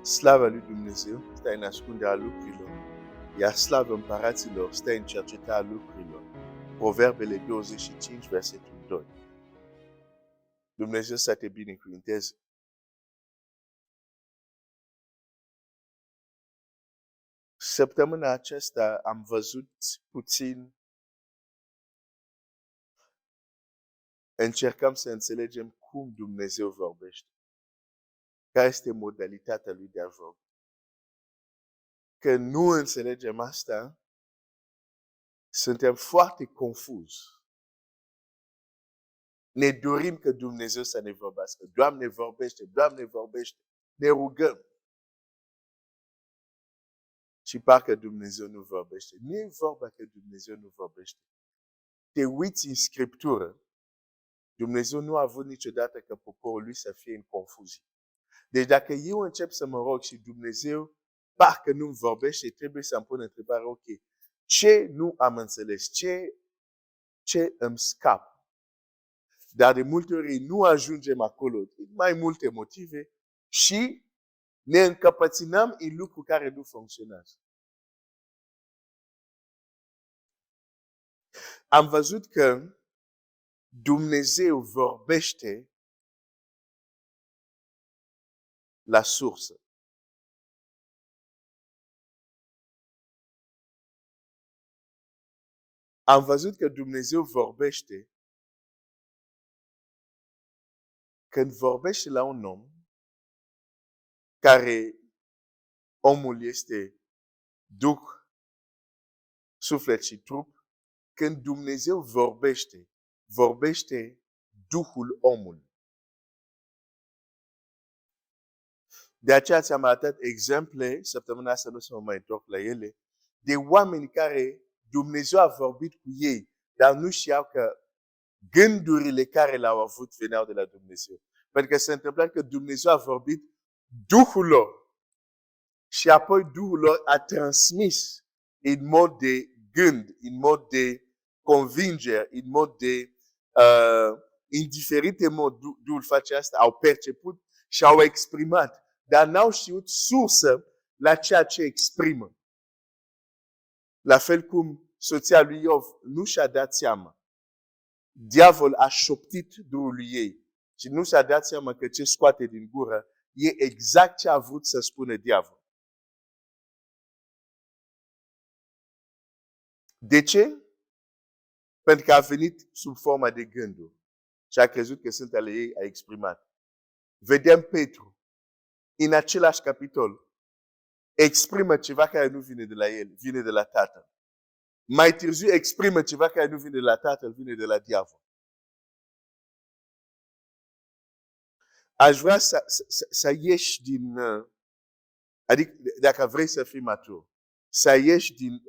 Slavă lui Dumnezeu stă în ascunderea lucrurilor, iar slavă împăraților stă în cercetarea lucrurilor. Proverbele 25, versetul 2. Dumnezeu să te binecuvânteze. Săptămâna aceasta am văzut puțin, încercăm să înțelegem cum Dumnezeu vorbește. Care este modalitatea lui de a vorbi. Când nu înțelegem asta, suntem foarte confuzi. Ne dorim că Dumnezeu să ne vorbească. Doamne vorbește, Doamne vorbește. Ne rugăm. Și parcă Dumnezeu nu vorbește. Nu e vorba că Dumnezeu nu vorbește. Te uiți în Scriptură. Dumnezeu nu a avut niciodată ca poporul lui să fie în confuzie. Deci dacă eu încep să mă rog și Dumnezeu parcă nu-mi vorbește, trebuie să-mi pun întrebarea, ok, ce nu am înțeles? Ce îmi scap? Dar de multe ori nu ajungem acolo, din mai multe motive, și ne încăpățânăm în lucruri care nu funcționează. Am văzut că Dumnezeu vorbește la sursă. Am văzut că Dumnezeu vorbește când vorbește la un om care omul este duh, suflet și trup. Când Dumnezeu vorbește Duhul omului. De aceea ți-am arătat exemple, săptămâna asta nu să mă mai întorc la ele, de oameni care Dumnezeu a vorbit cu ei, dar nu știau că gândurile care le-au avut veneau de la Dumnezeu. Pentru că se întâmplă că Dumnezeu a vorbit Duhul lor și apoi Duhul lor a transmis în mod de gând, în mod de convingere, în mod de în diferite moduri Duhul face asta, au perceput și au exprimat, dar n-au știut sursă la ceea ce exprimă. La fel cum soția lui Iov nu și-a dat seama. Diavol a șoptit Duhul ei și nu și-a dat seama că ce scoate din gură e exact ce a vrut să spună diavol. De ce? Pentru că a venit sub forma de gânduri și a crezut că sunt ale ei, a exprimat. Vedem Petru, în același capitol, exprimă ceva care nu vine de la el, vine de la Tatăl. Mai târziu exprimă ceva care nu vine de la Tatăl, vine de la diavol. Aș vrea să ieși din, adică dacă vrei să fii matur, să ieși din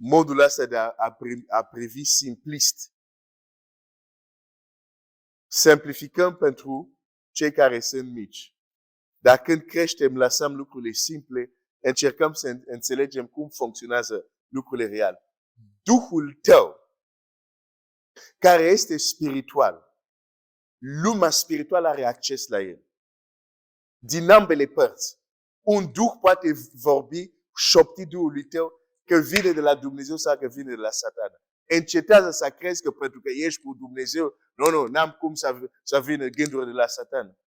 modul ăsta de a privi simplist. Simplificăm pentru cei care sunt mici. Dar când creștem, lăsăm lucrurile simple, încercăm să înțelegem cum funcționează lucrurile reale. Duhul tău, care este spiritual, lumea spirituală are acces la el. Din ambele părți. Un duh poate vorbi, șopti Duhului tău, că vine de la Dumnezeu sau că vine de la Satana. Încetează să crezi că pentru că ești cu Dumnezeu, n-am cum să vină gânduri de la Satana.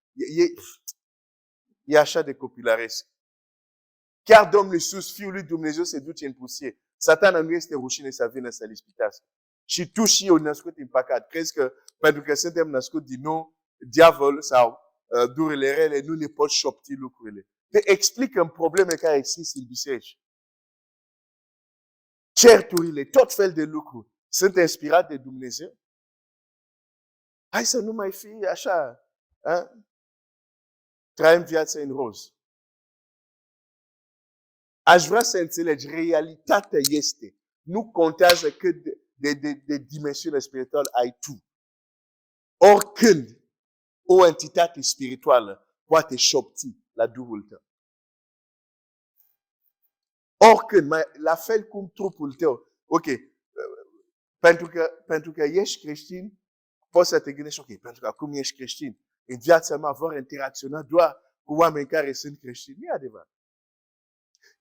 E așa de copilăresc. Chiar Domnul Iisus, Fiul lui Dumnezeu, se duce în pustie. Satana nu este rușine să vină să-l ispitească. Și tu și eu născut în păcat. Crezi că pentru că suntem născuți din nou, diavol sau durile rele nu ne pot șopti lucrurile. Te explicăm probleme care există în biserici. Certurile, tot fel de lucruri sunt inspirate de Dumnezeu. Hai să nu mai fie așa. Trăim viața în roz. Aș vrea să înțelegi, realitatea este, nu contează cât de dimensiune spirituală ai tu. Oricând o entitate spirituală poate șopti la Duhul tău. Oricând, la fel cum trupul tău. Ok, pentru că ești creștin, poți să te gândești, ok, pentru că acum ești creștin, în viața mea vor interacționa doar cu oameni care sunt creștini. Nu e adevărat.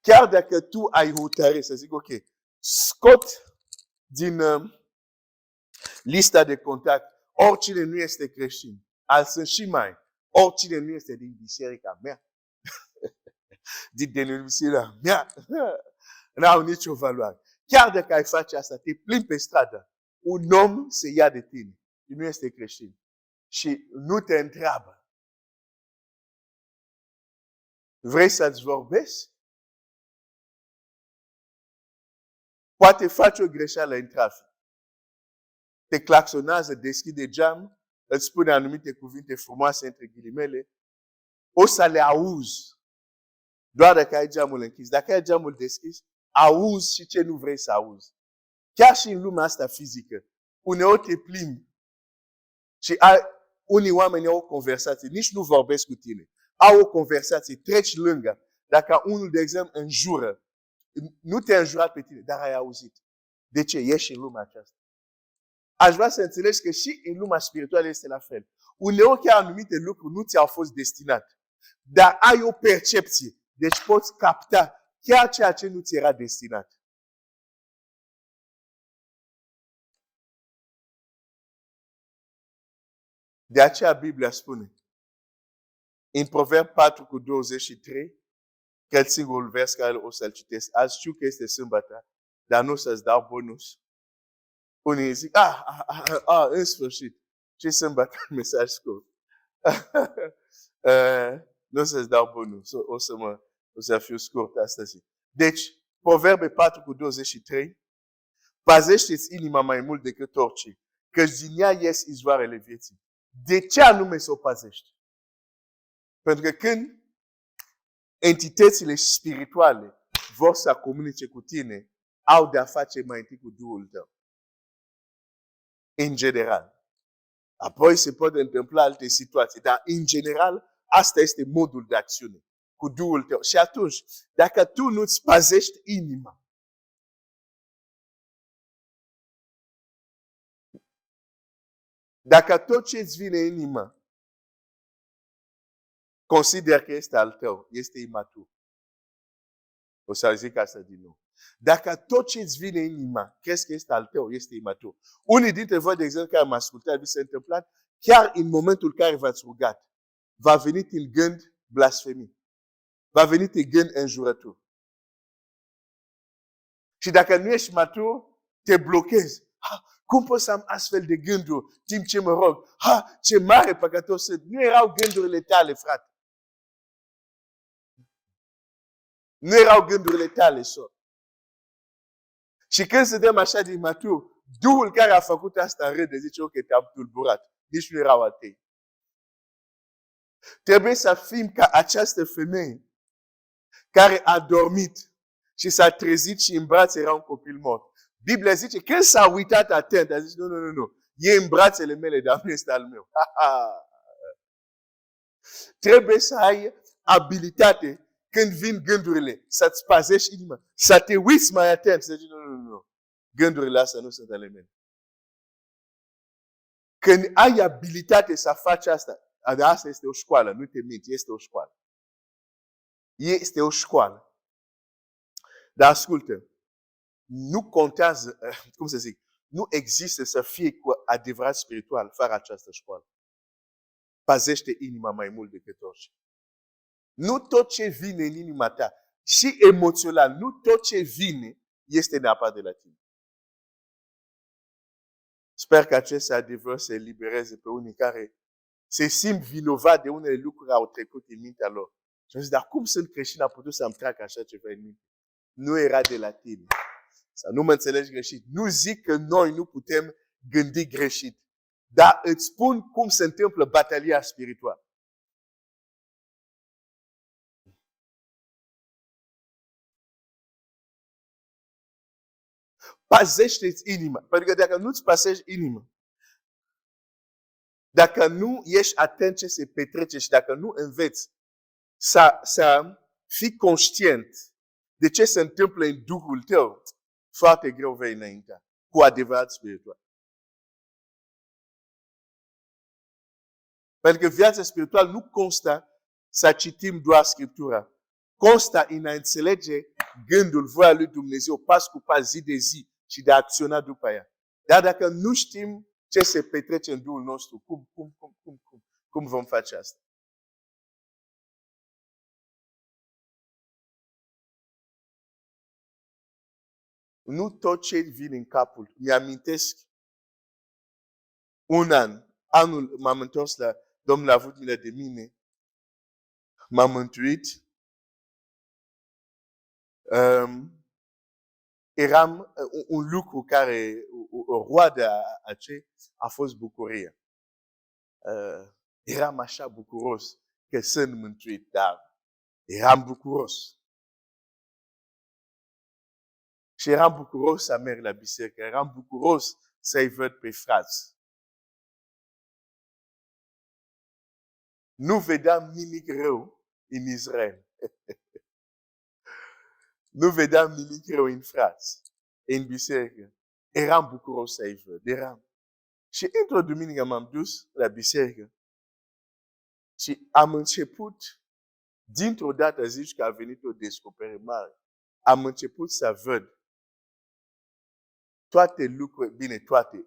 Chiar dacă tu ai hotărât să zic, ok, scot din lista de contact oricine nu este creștin. Sunt și mai. Oricine nu este din biserica mea. Din denumicirea mea. N-au nicio valoare. Chiar dacă ai face asta, te plimbi pe stradă, un om se ia de tine. Și nu este creștin. Și nu te întreabă. Vrei să-ți vorbesc? Poate faci o greșeală în trafic. Te claxonează, deschide geam, îți spune anumite cuvinte frumoase între ghilimele, o să le auzi doar dacă ai geamul închis. Dacă ai geamul deschis, auzi și ce nu vrei să auzi. Chiar și în lumea asta fizică, uneori te plimbi și unii oameni au o conversație, nici nu vorbesc cu tine, au o conversație, treci lângă. Dacă unul, de exemplu, înjură, nu te-a înjurat pe tine, dar ai auzit. De ce? Ești în lumea aceasta. Aș vrea să înțelegi că și în lumea spirituală este la fel. Uneori chiar anumite lucruri nu ți-au fost destinate. Dar ai o percepție. Deci poți capta chiar ceea ce nu ți era destinat. De aceea Biblia spune, în Proverb 4:23, că e singurul vers care o să-l citesc. Azi știu că este sâmbătă, dar nu să-ți dau bonus. Unii zic, în sfârșit, ce sâmbătă, mesaj scurt. Nu să-ți dau bonus, o să fiu scurt astăzi. Deci, Proverbe 4:23, păzește-ți inima mai mult decât orice, că din ea ies izvoarele vieții. De ce anume să o păzești? Pentru că când entitățile spirituale vor să comunice cu tine, au de-a face mai întâi cu Duhul tău. În general. Apoi se pot întâmpla alte situații, dar în general, asta este modul de acțiune cu Duhul tău. Și atunci, dacă tu nu-ți păzești inima, dacă tot ce îți vine în inimă, consider că este al tău, este imatur. O să zic asta din nou. Dacă tot ce îți vine în inima, crezi că este al tău, este imatur. Unii dintre voi, de exemplu, care mă ascultat, vi s-a întâmplat, chiar în momentul în care v-ați rugat, va veni în gând blasfemie. Va veni în gând înjurături. Și dacă nu ești matur, te blochezi. Cum pot să am astfel de gânduri timp ce mă rog? Ce mare păcătos sunt. Nu erau gândurile tale, frate. Nu erau gândurile tale, sor. Și când suntem așa de imatur, Duhul care a făcut asta râde, zice, ok, te-am tulburat. Nici nu erau al tăi. Trebuie să fim ca această femeie care a dormit și s-a trezit și în brațe era un copil mort. Biblia zice, când s-a uitat atent, a zis, nu, e în brațele mele, dar nu este al meu. Trebuie să ai abilitate când vin gândurile, să-ți păzești inima, să te uiți mai atent, să zici, nu. Gândurile astea nu sunt ale mele. Când ai abilitate să faci asta, asta este o școală, nu te minți, este o școală. Este o școală. Dar ascultă, nu contează, cum să zic, nu există să fie cu adevărat spiritual fără această școală. Păzește inima mai mult decât orice. Nu tot ce vine în inima ta, și emoțional, nu tot ce vine este neapărat de la tine. Sper că acest adevăr să elibereze pe unii care se simt vinovat de unele lucruri au trecut în mintea lor. Și am zis, dar cum sunt creștin, a putut să-mi treacă așa ceva în minte? Nu era de la tine. Să nu mă înțelegi greșit. Nu zic că noi nu putem gândi greșit. Dar îți spun cum se întâmplă batalia spirituală. Păzește-ți inima. Pentru că dacă nu-ți păzești inima, dacă nu ești atent ce se petrece și dacă nu înveți să fii conștient de ce se întâmplă în Duhul tău, foarte greu vei înaintea cu adevărat spiritual. Pentru că viața spirituală nu constă să citim doar Scriptura. Constă în a înțelege gândul, voia lui Dumnezeu, pas cu pas, zi de zi și de a acționa după ea. Dar dacă nu știm ce se petrece în Duhul nostru, cum vom face asta? Nu tot ce vine în capul. Mi-amintesc un anul m-am întors la Domnul a avut milă de mine, m-am mântuit, eram un lucru care, o roadă a ce a fost bucuria. Eram așa bucuros că sunt mântuit, dar eram bucuros. Și eram bucuros să merg la biserică, eram bucuros să-i văd pe frați. Nu vedeam nimic rău în Israel. Nu vedeam nimic rău în frați, în biserică. Eram bucuros să-i văd, eram. Și într-o duminică m-am dus la biserică și am început, dintr-o dată zici că a venit o descoperire mare. Am început să văd toate lucruri, bine,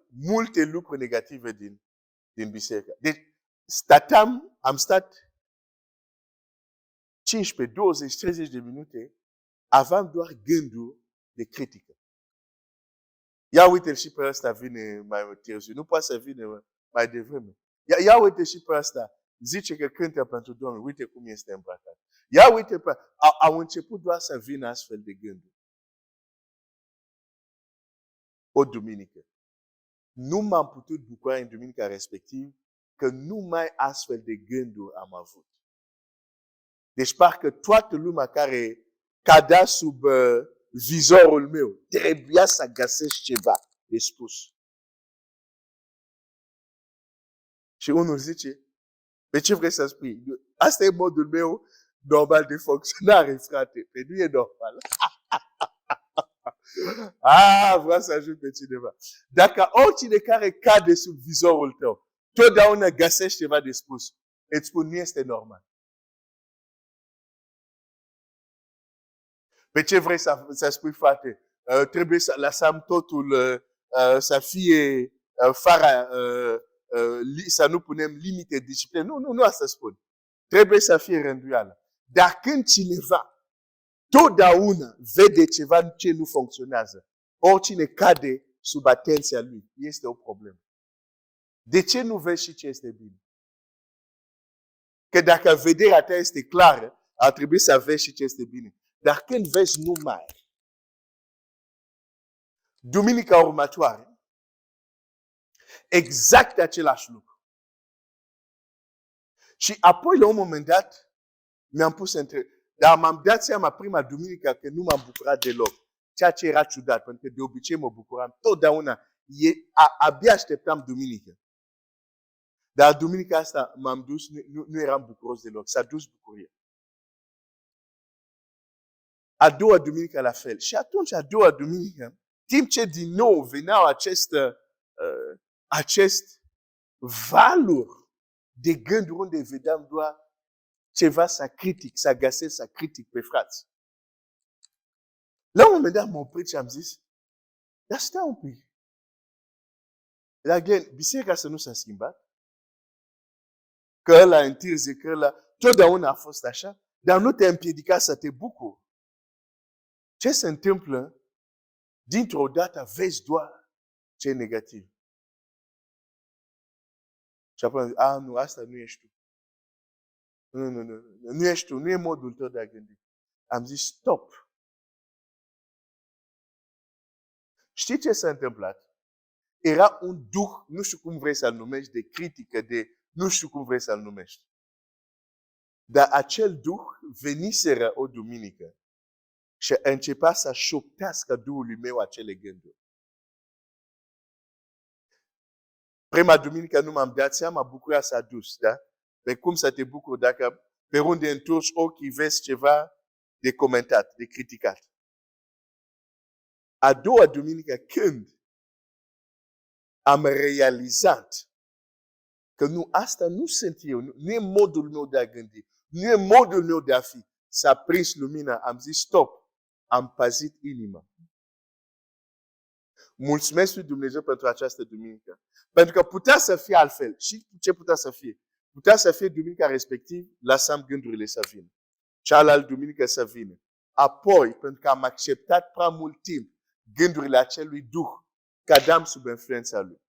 multe lucruri negative din biserică. Deci, am stat 15, 20, 30 de minute, aveam doar gânduri de critică. Ia uite-l și pe ăsta vine mai târziu, nu poate să vină mai devreme. Ia uite și pe ăsta, zice că cântă pentru Domnul, uite cum este îmbrăcat. Ia uite pe au început doar să vină astfel de gânduri. O duminică. Nu m-am putut bucura în duminica respectiv că numai astfel de gânduri am avut. Deci parcă toată lumea care cadea sub vizorul meu trebuia să găsesc ceva de spus. Și unul zice, pe ce vrei să spui? Asta e modul meu normal de funcționare, frate. Pe nu e normal. Vreau să ajung pe cineva. Dacă oricine care cade sub vizorul tău, totdeauna găsești ceva de spus, îți spun, nu este normal. Pe ce vrei să spui, frate? Trebuie să lăsăm totul să fie fără, să nu punem limite, discipline. Nu asta spun. Trebuie să fie rânduială. Dar când cineva totdeauna vede ceva ce nu funcționează, oricine cade sub atenția lui, este o problemă. De ce nu vezi și ce este bine? Că dacă vederea ta este clară, ar trebui să vezi și ce este bine. Dar când vezi numai, duminica următoare, exact același lucru. Și apoi, la un moment dat, mi-am pus între... Dar m-am dat seama prima duminică că nu m-am bucurat deloc. Ceea ce era ciudat, pentru că de obicei mă bucuram. Totdeauna, abia așteptam duminică. Dar duminica asta m-am dus, nu eram bucuros deloc. S-a dus bucuria. A doua duminică la fel. Și atunci, a doua duminică, timp ce din nou veneau acest valuri de gânduri unde vedeam doar ceva să critic, să găsesc să critic pe frați. La un moment dat m-am oprit și am zis, dar stai un pic. Dar biserica să nu s-a schimbat. Că ăla întârzie, că ăla totdeauna a fost așa, dar nu te împiedica să te bucuri. Ce se întâmplă? Dintr-o dată vezi doar ce e negativ. Și apoi, nu, asta nu ești tu. Nu ești tu, nu e modul tău de a gândi. Am zis, stop. Știi ce s-a întâmplat? Era un duh, nu știu cum vrei să-l numești, de critică, de nu știu cum vrei să-l numești. Dar acel duh veniseră o duminică și începea să șoptească Duhului meu acele gânduri. Prima duminică nu m-am dat seama, bucuria s-a dus, da? Pe cum să te bucuri dacă pe unde întorci ochii vezi ceva de comentat, de criticat. A doua duminică când am realizat Că nu, asta nu sunt eu, nu e modul meu de a gândi, nu e modul meu de a fi. S-a prins lumina, am zis stop, am păzit inima. Mulțumesc lui Dumnezeu pentru această duminică. Pentru că putea să fie altfel. Și ce putea să fie? Putea să fie duminica respectiv, lăsam gândurile să vină. Cealaltă duminică să vină. Apoi, pentru că am acceptat prea mult timp gândurile acelui duh, cădeam sub influența lui.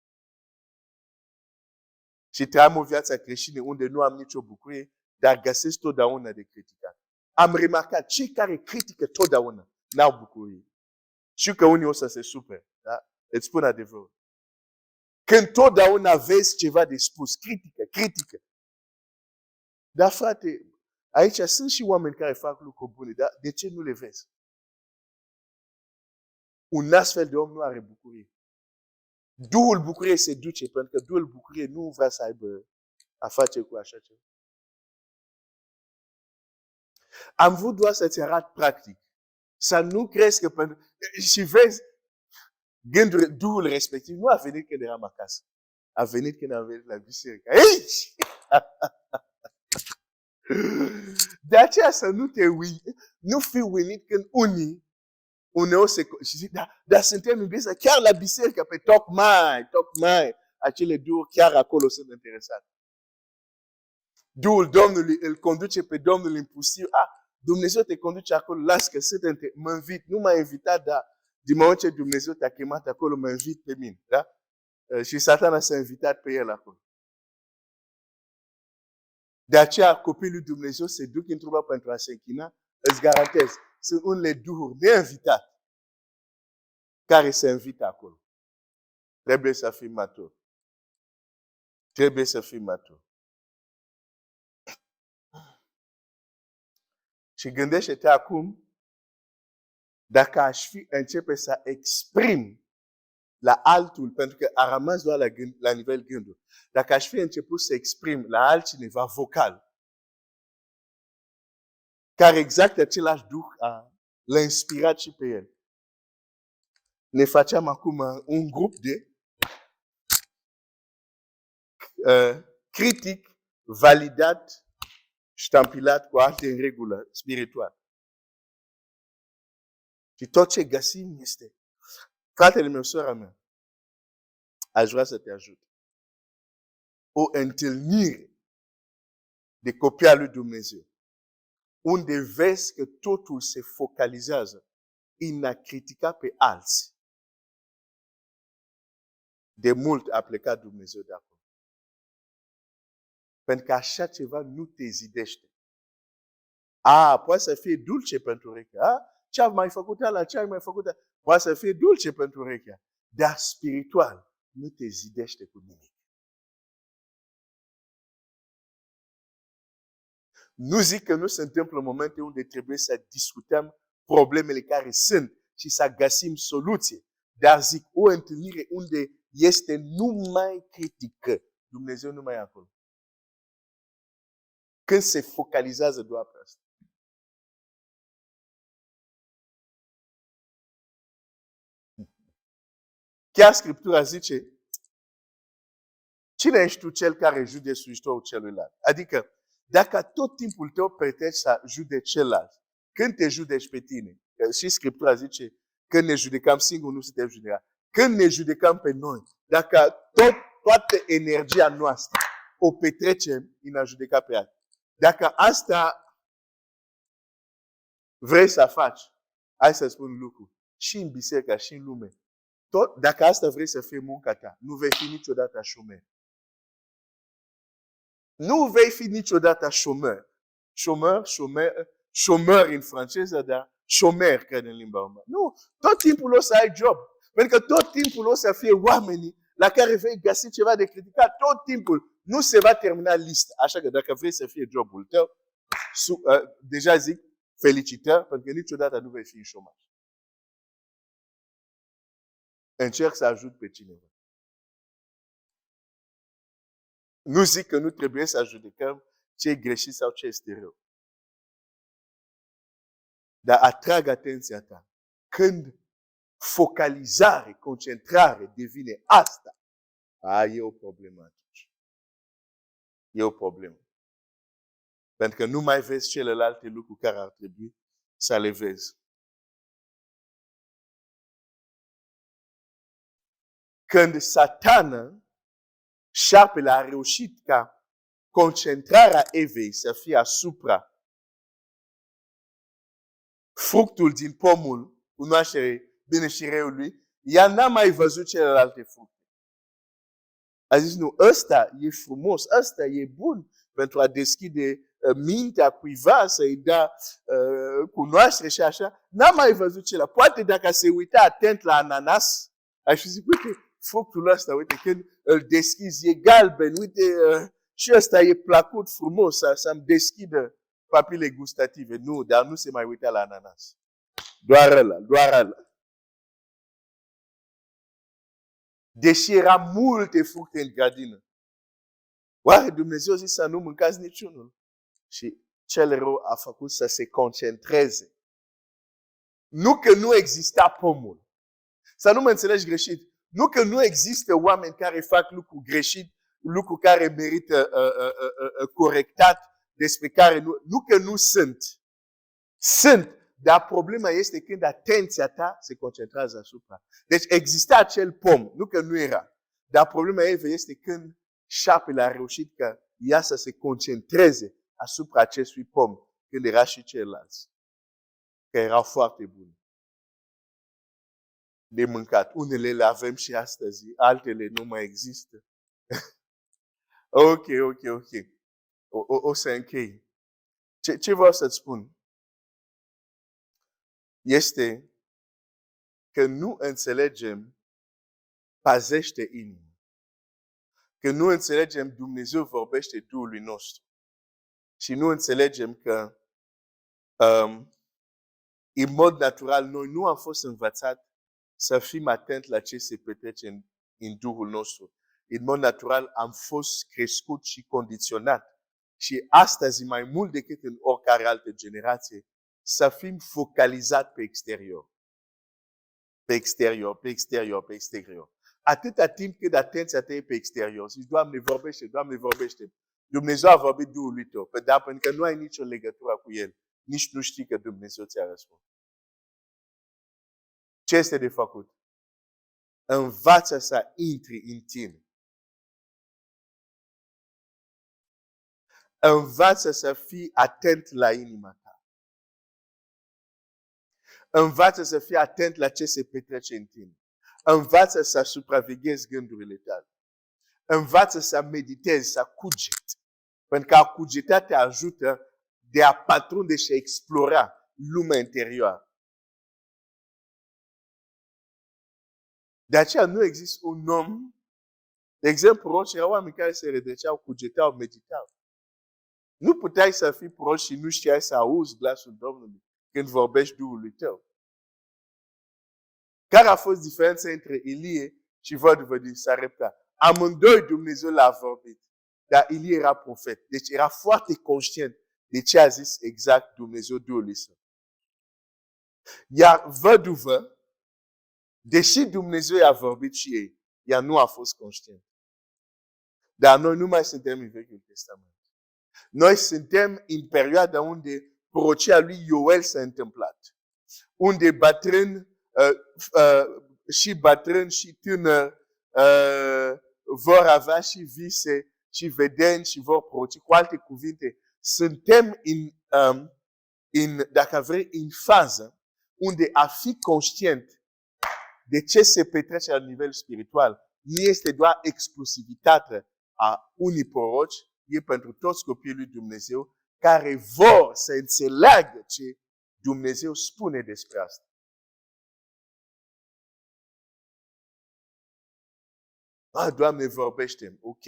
Și trăiam o viață creștină unde nu am nicio bucurie, dar găsesc totdeauna de criticat. Am remarcat, cei care critică totdeauna n-au bucurie. Știu că unii o să se supere, da? Îți spun adevărul. Când totdeauna vezi ceva de spus, critică. Dar frate, aici sunt și oameni care fac lucruri bune, dar de ce nu le vezi? Un astfel de om nu are bucurie. Duhul bucuriei se duce, pentru că Duhul bucuriei nu vrea să aibă a face cu așa ceva. Am vrut doar să-ți arăt practic. Să nu crezi că pentru... Și vezi, gândul, Duhul respectiv nu a venit când eram acasă. A venit când am venit la biserică. Aici! De aceea să nu fii uimit când unii uneori și zic, dar suntem în biserică, chiar la biserică, pe tocmai, acele duhuri chiar acolo sunt interesate. Duhul Domnului îl conduce pe Domnul în pustiu. Dumnezeu te conduce acolo, las că mă invit, nu m-a invitat, dar din moment ce Dumnezeu te-a chemat acolo, mă invit pe mine. Da? Și Satana s-a invitat pe el acolo. De aceea copiii lui Dumnezeu se duc într-un loc pentru a se închina, îți garantez, sunt unele duhuri neinvitate care se invită acolo. Trebuie să fii matur. Trebuie să fii matur. Și gândește-te acum, dacă aș începe să exprim la altul, pentru că a rămas doar la nivel gânduri, dacă aș fi început să exprim la altcineva vocal, care exact același duh l-a inspirat și pe el. Ne facem acum un grup de critic, validat, ștampilat cu alte în regulă spirituală. Și tot ce găsim este, fratele meu, sora mea, aș vrea să te ajut. O întâlnire de copii al lui Dumnezeu, unde vezi că totul se focalizează în a critica pe alții. De mult a plecat Dumnezeu de acolo. Pentru că așa ceva nu te zidește. Poate să fie dulce pentru urechea. Ce am mai făcut ala, ce am mai făcut ala. Poate să fie dulce pentru urechea. Dar spiritual nu te zidește cu nimic. Nu zic că nu se întâmplă momente unde trebuie să discutăm problemele care sunt și să găsim soluție. Dar zic o întâlnire unde este numai critică. Dumnezeu nu mai e acolo. Când se focalizează doar pe asta. Chiar Scriptura zice, cine ești tu cel care judeci slujitorul celuilalt? Adică, dacă tot timpul tău pretești să judeci celălalt, când te judeci pe tine, și Scriptura zice, când ne judecăm singuri, nu suntem judecați. Când ne judecăm pe noi, dacă toată energia noastră o petrecem în a judeca pe alții, dacă asta vrei să faci, hai să spun un lucru, și în biserică, și în lume, dacă asta vrei să fie munca ta, nu vei fi niciodată șomer. Nu vei fi niciodată șomer. Șomer în franceză, dar șomer, cred în limba română. Nu, tot timpul o să ai job. Pentru că tot timpul o să fie oamenii la care vei găsi ceva de criticat. Tot timpul nu se va termina lista. Așa că dacă vrei să fie jobul tău, deja zic, felicitări, pentru că niciodată nu vei fi în șomaj. Încerc să ajut pe cineva. Nu zic că nu trebuie să judecăm ce e greșit sau ce este rău. Dar atrag atenția ta. Când focalizare, concentrare devine asta, e o problemă atunci. e o problemă. Pentru că nu mai vezi celelalte lucruri care ar trebui să le vezi. Când Satana, șarpele, a reușit ca concentrarea Evei să fie asupra fructul din pomul cunoaștere bine și răului, ea n-a mai văzut celelalte fructe. A zis, nu, ăsta e frumos, ăsta e bun pentru a deschide mintea cuiva, să-i dea cunoaștere și așa. N-a mai văzut celălalt. Poate dacă se uita atent la ananas, aș fi zis, uite, fructul ăsta, uite, când îl deschizi, e galben, uite, și ăsta e plăcut, frumos, să-mi deschidă papile gustative. Nu, dar nu se mai uita la ananas. Doar ăla. Deși era multe fructe în grădină. Oare Dumnezeu a zis să nu mâncați niciunul? Și cel rău a făcut să se concentreze. Nu că nu exista pomul. Să nu mă înțelegi greșit. Nu că nu există oameni care fac lucruri greșit, lucruri care merită corectat, despre care nu că nu sunt. Sunt. Dar problema este când atenția ta se concentrează asupra. Deci exista acel pom, nu că nu era. Dar problema Evei este când șarpele a reușit ca ea să se concentreze asupra acestui pom, când era și ceilalți. Că erau foarte buni de mâncat. Unele le avem și astăzi, altele nu mai există. Ok. O să închei. Ce vreau să-ți spun este că nu înțelegem pazește inima. Că nu înțelegem Dumnezeu vorbește Duhului nostru. Și nu înțelegem că în mod natural noi nu am fost învățați să fim atenți la ce se petrece în Duhul nostru. În mod natural am fost crescut și condiționat. Și astăzi, mai mult decât în oricare altă generație, să fim focalizați pe exterior. Pe exterior. Atâta timp cât atenția ta e pe exterior. Zici, Doamne, vorbește. Dumnezeu a vorbit Duhului tău. Dar pentru că nu ai nicio legătură cu El, nici nu știi că Dumnezeu ți-a răspuns. Ce este de făcut? Învață să intri în tine. Învață să fii atent la inima ta. Învață să fii atent la ce se petrece în tine. Învață să supraveghezi gândurile tale. Învață să meditezi, să cugeti. Pentru că a cugeta te ajută de a pătrunde și a explora lumea interioară. De aceea nu există un om, de exemplu, proroci erau oameni care se redeceau, cugetau, meditau. Nu puteai să fii proroc și nu știai să auzi glasul Domnului când vorbești Duhului tău. Care a fost diferența între Ilie și văduvă din Sarepta? Amândoi Dumnezeu l-a vorbit, dar Ilie era profet. Deci era foarte conștient de ce a zis exact Dumnezeu Duhului său. Iar văduvă, deși Dumnezeu i-a vorbit și ei, ea nu a fost conștient. Dar noi nu mai suntem în Vechiul Testament. Noi suntem în perioada unde prorocia lui Ioel s-a întâmplat. Unde bătrâni și tânări vor avea și vise și vedeni și vor proroci. Cu alte cuvinte, suntem dacă vrei, în fază unde a fi conștient de ce se petrece la nivel spiritual nu este doar exclusivitate a unii proroci, e pentru toți copiii lui Dumnezeu care vor să înțeleagă ce Dumnezeu spune despre asta. Doamne, vorbește-mi. Ok.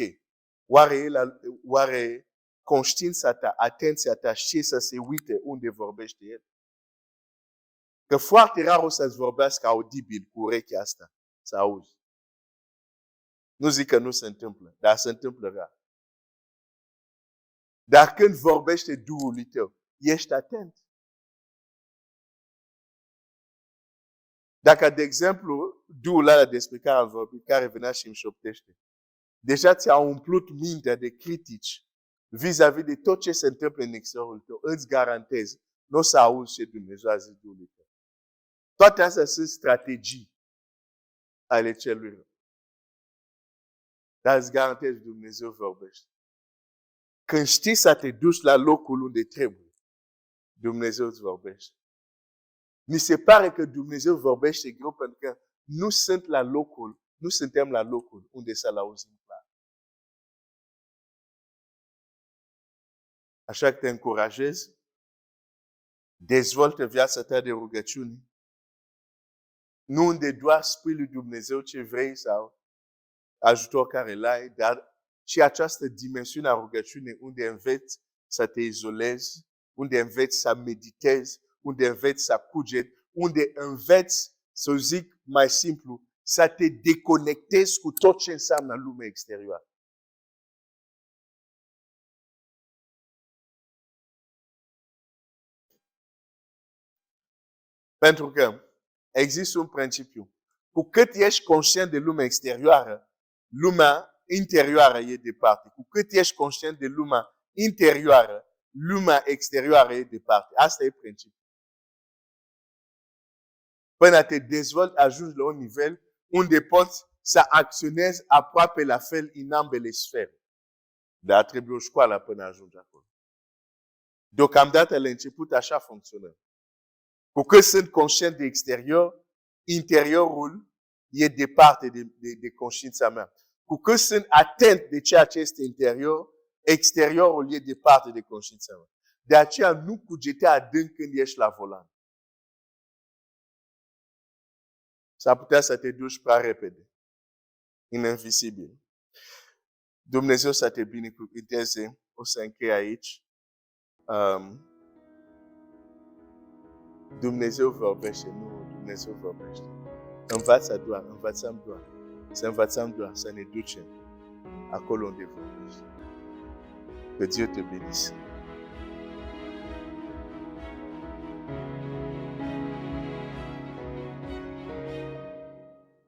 Oare conștiința ta, atenția ta știe să se uite unde vorbește El? Că foarte rar o să-ți vorbească audibil cu urechea asta, să auzi. Nu zic că nu se întâmplă, dar se întâmplă rar. Dar când vorbește Duhul tău, ești atent. Dacă, de exemplu, Duhul ăla despre care am vorbit, care venea și îmi șoptește, deja ți-a umplut mintea de critici vis-a-vis de tot ce se întâmplă în exteriorul tău, îți garantez, nu o să auzi ce Dumnezeu a zis Duhului tău. Toate astea sunt strategii ale celui rău. Dar îți garantez, Dumnezeu vorbește. Când știi să te duci la locul unde trebuie, Dumnezeu îți vorbește. Mi se pare că Dumnezeu vorbește greu pentru că nu suntem la locul unde să-L auzim clar. Așa că te încurajez, dezvoltă viața ta de rugăciune, nu unde doar spui lui Dumnezeu ce vrei sau ajutor care l-ai, dar și această dimensiune a rugăciunii unde înveți să te izolezi, unde înveți să meditezi, unde înveți să cugeti, unde înveți, să zic mai simplu, să te deconectezi cu tot ce înseamnă lumea exterioară. Pentru că există un principiu. Cu cât ești conștient de lumea exterioară, lumea interioară e departe. Cu cât ești conștient de lumea interioară, lumea exterioară e departe. Asta e principiul. Până te dezvolți, ajungi la un nivel unde poți să acționezi aproape la fel în ambele sfere. Dar trebuie o școală până ajungi acolo. Deocamdată la început așa funcționează. Cu cât sunt conștient de exterior, interiorul e departe de conștiința mea. Cu cât sunt atent de ceea ce este interior, exteriorul e departe de conștiința mea. De aceea nu cugetea adânc când ești la volan. S-ar putea să te duci prea repede, în invizibil. Dumnezeu să te binecuvânteze. O să închei aici. Dumnezeu vorbește, nu Dumnezeu vorbește. Învățăm doar să ne ducem acolo unde vorbește. Que Dieu te bénisse.